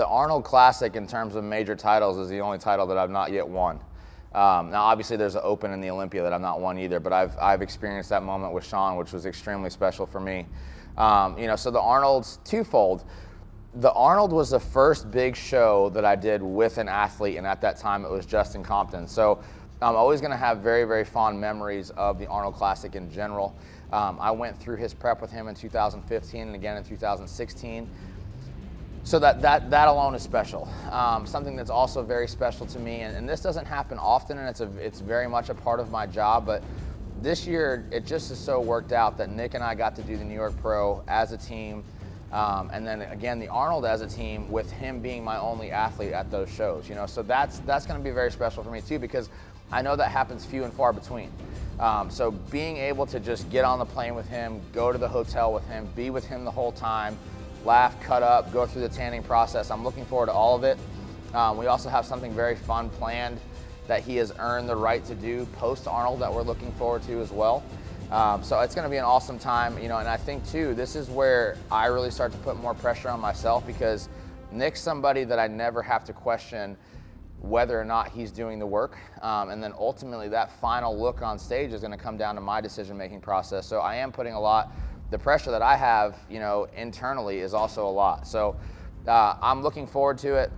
the Arnold Classic in terms of major titles is the only title that I've not yet won. Now, obviously, there's an Open in the Olympia that I've not won either, but I've experienced that moment with Sean, which was extremely special for me. You know, so the Arnold's twofold. The Arnold was the first big show that I did with an athlete, and at that time it was Justin Compton. So I'm always going to have very, very fond memories of the Arnold Classic in general. I went through his prep with him in 2015 and again in 2016. So that alone is special. Something that's also very special to me, and this doesn't happen often, and it's very much a part of my job, but this year it just is so worked out that Nick and I got to do the New York Pro as a team. And then again, the Arnold as a team, with him being my only athlete at those shows, you know, so that's going to be very special for me too, because I know that happens few and far between. So being able to just get on the plane with him, go to the hotel with him, be with him the whole time, laugh, cut up, go through the tanning process, I'm looking forward to all of it. We also have something very fun planned that he has earned the right to do post Arnold that we're looking forward to as well. So it's going to be an awesome time, you know, and I think too, this is where I really start to put more pressure on myself, because Nick's somebody that I never have to question whether or not he's doing the work. And then ultimately that final look on stage is going to come down to my decision-making process. So I am putting a lot, the pressure that I have, you know, internally is also a lot. So I'm looking forward to it.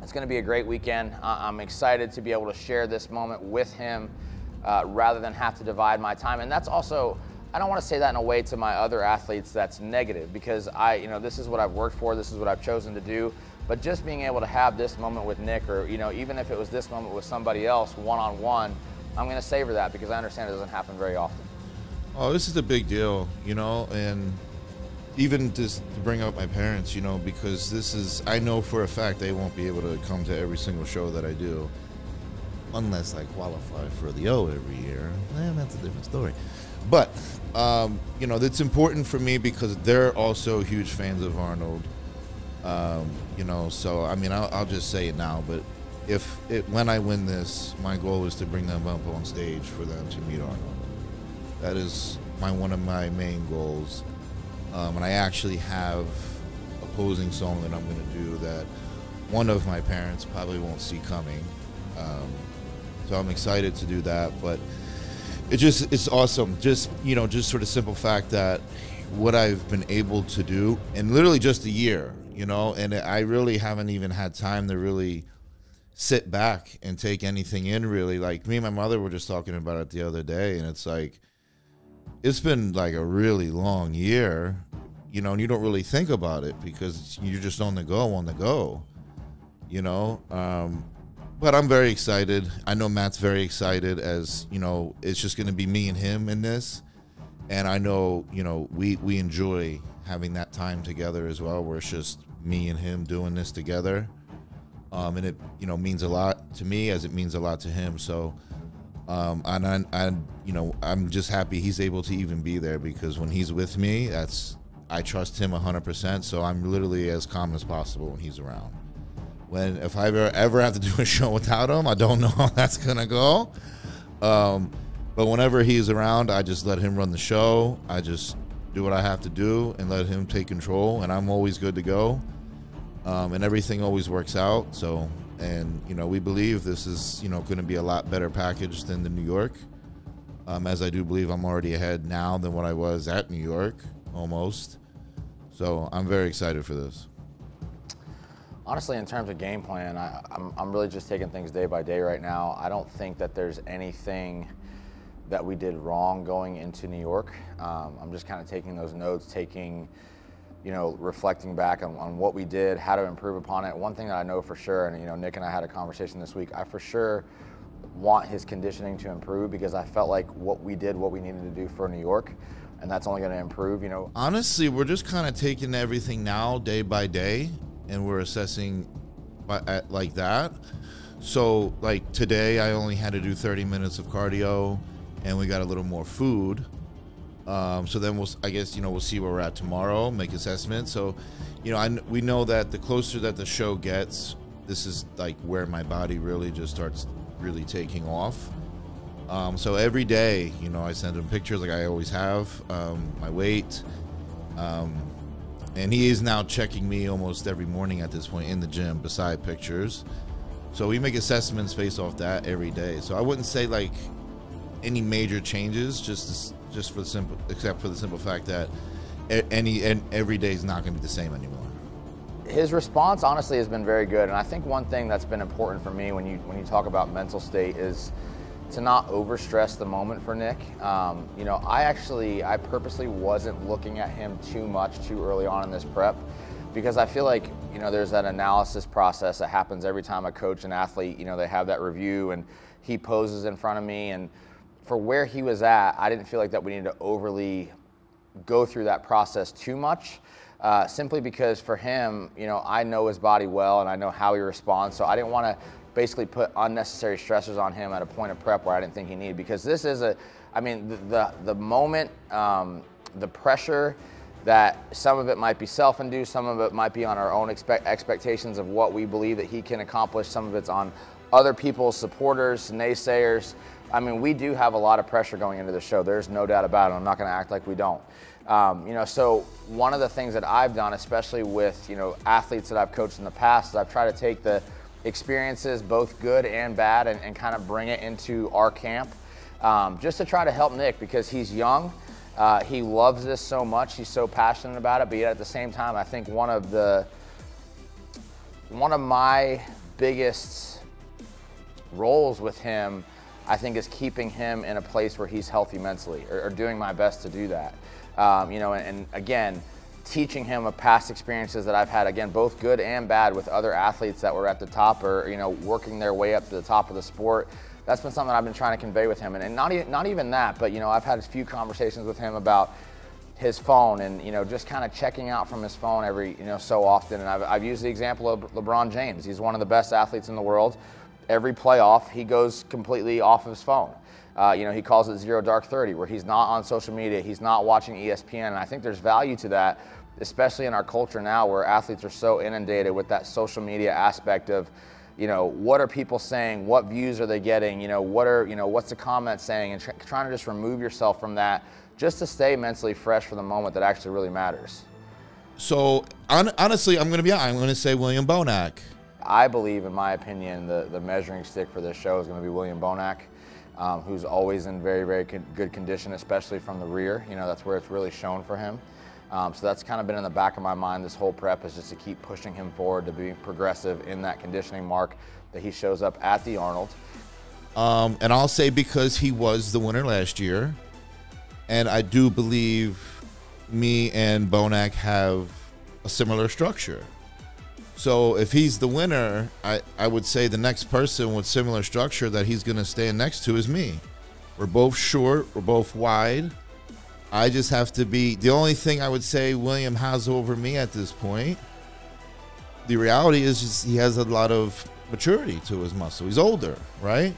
It's going to be a great weekend. I'm excited to be able to share this moment with him. Rather than have to divide my time. And that's also, I don't want to say that in a way to my other athletes that's negative, because you know, this is what I've worked for, this is what I've chosen to do. But just being able to have this moment with Nick, or, you know, even if it was this moment with somebody else one-on-one, I'm going to savor that, because I understand it doesn't happen very often. Oh, this is a big deal, you know, and even just to bring up my parents, you know, because this is, I know for a fact they won't be able to come to every single show that I do. Unless I qualify for the O every year, and that's a different story. But, you know, it's important for me because they're also huge fans of Arnold. You know, so, I mean, I'll just say it now, but when I win this, my goal is to bring them up on stage for them to meet Arnold. That is one of my main goals. And I actually have a posing song that I'm going to do that one of my parents probably won't see coming. So I'm excited to do that, but it's awesome. Just, you know, just sort of simple fact that what I've been able to do in literally just a year, you know, and I really haven't even had time to really sit back and take anything in, really. Like, me and my mother were just talking about it the other day, and it's like, it's been like a really long year, you know, and you don't really think about it because you're just on the go, you know. But I'm very excited. I know Matt's very excited, as, you know, it's just going to be me and him in this. And I know, you know, we enjoy having that time together as well, where it's just me and him doing this together. And it, you know, means a lot to me as it means a lot to him. So, and you know, I'm just happy he's able to even be there, because when he's with me, I trust him 100%. So I'm literally as calm as possible when he's around. If I ever have to do a show without him, I don't know how that's gonna go. But whenever he's around, I just let him run the show. I just do what I have to do and let him take control, and I'm always good to go. And everything always works out. So, and, you know, we believe this is, you know, going to be a lot better package than the New York. As I do believe I'm already ahead now than what I was at New York, almost. So I'm very excited for this. Honestly, in terms of game plan, I'm really just taking things day by day right now. I don't think that there's anything that we did wrong going into New York. I'm just kind of taking those notes, you know, reflecting back on what we did, how to improve upon it. One thing that I know for sure, and, you know, Nick and I had a conversation this week, I for sure want his conditioning to improve, because I felt like what we did, what we needed to do for New York, and that's only going to improve, you know. Honestly, we're just kind of taking everything now day by day, and we're assessing like that. So, like, today I only had to do 30 minutes of cardio, and we got a little more food. So then I guess, you know, we'll see where we're at tomorrow, make assessments. So, you know, we know that the closer that the show gets, this is like where my body really just starts really taking off. So every day, you know, I send them pictures like I always have, my weight, And he is now checking me almost every morning at this point in the gym beside pictures. So we make assessments based off that every day. So I wouldn't say like any major changes, just for the simple, except for the simple fact that every day is not going to be the same anymore. His response honestly has been very good, and I think one thing that's been important for me when you talk about mental state is to not overstress the moment for Nick. You know, I purposely wasn't looking at him too much too early on in this prep, because I feel like, you know, there's that analysis process that happens every time I coach an athlete. You know, they have that review and he poses in front of me, and for where he was at, I didn't feel like that we needed to overly go through that process too much. Simply because for him, you know, I know his body well and I know how he responds, so I didn't want to basically put unnecessary stressors on him at a point of prep where I didn't think he needed, because this is I mean, the moment, the pressure, that some of it might be self-induced, some of it might be on our own expectations of what we believe that he can accomplish, some of it's on other people's supporters, naysayers. I mean, we do have a lot of pressure going into the show. There's no doubt about it. I'm not going to act like we don't. You know, so one of the things that I've done, especially with, you know, athletes that I've coached in the past, is I've tried to take the experiences, both good and bad, and kind of bring it into our camp, just to try to help Nick, because he's young. He loves this so much. He's so passionate about it, but yet at the same time, I think one of my biggest roles with him, I think, is keeping him in a place where he's healthy mentally, or doing my best to do that. You know, and again, teaching him of past experiences that I've had, again, both good and bad, with other athletes that were at the top, or, you know, working their way up to the top of the sport. That's been something I've been trying to convey with him. And not even that, but, you know, I've had a few conversations with him about his phone, and, you know, just kind of checking out from his phone every, you know, so often. And I've used the example of LeBron James. He's one of the best athletes in the world. Every playoff, he goes completely off of his phone. You know, he calls it 0 dark 30, where he's not on social media, he's not watching ESPN, and I think there's value to that, especially in our culture now, where athletes are so inundated with that social media aspect of, you know, what are people saying, what views are they getting, you know, what's the comment saying, and trying to just remove yourself from that, just to stay mentally fresh for the moment that actually really matters. So honestly, I'm going to say William Bonac. I believe, in my opinion, the measuring stick for this show is going to be William Bonac, who's always in very, very good condition, especially from the rear. You know, that's where it's really shown for him. So that's kind of been in the back of my mind this whole prep, is just to keep pushing him forward to be progressive in that conditioning mark that he shows up at the Arnold. And I'll say, because he was the winner last year, and I do believe me and Bonac have a similar structure. So if he's the winner, I would say the next person with similar structure that he's going to stand next to is me. We're both short, we're both wide. I just have to be, the only thing I would say William has over me at this point, the reality is just he has a lot of maturity to his muscle. He's older, right?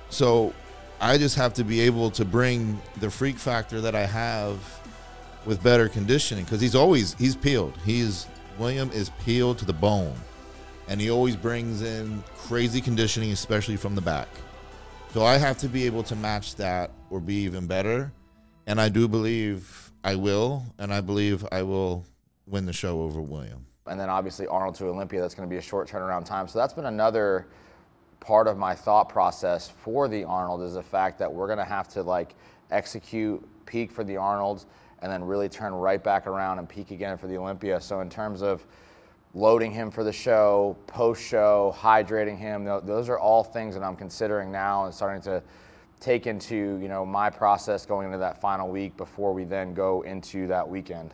So I just have to be able to bring the freak factor that I have with better conditioning, because he's peeled. William is peeled to the bone, and he always brings in crazy conditioning, especially from the back. So I have to be able to match that or be even better, and I do believe I will, and I believe I will win the show over William. And then obviously Arnold to Olympia, that's going to be a short turnaround time. So that's been another part of my thought process for the Arnold, is the fact that we're going to have to, like, execute, peak for the Arnold, and then really turn right back around and peak again for the Olympia. So in terms of loading him for the show, post-show, hydrating him, those are all things that I'm considering now and starting to take into, you know, my process going into that final week before we then go into that weekend.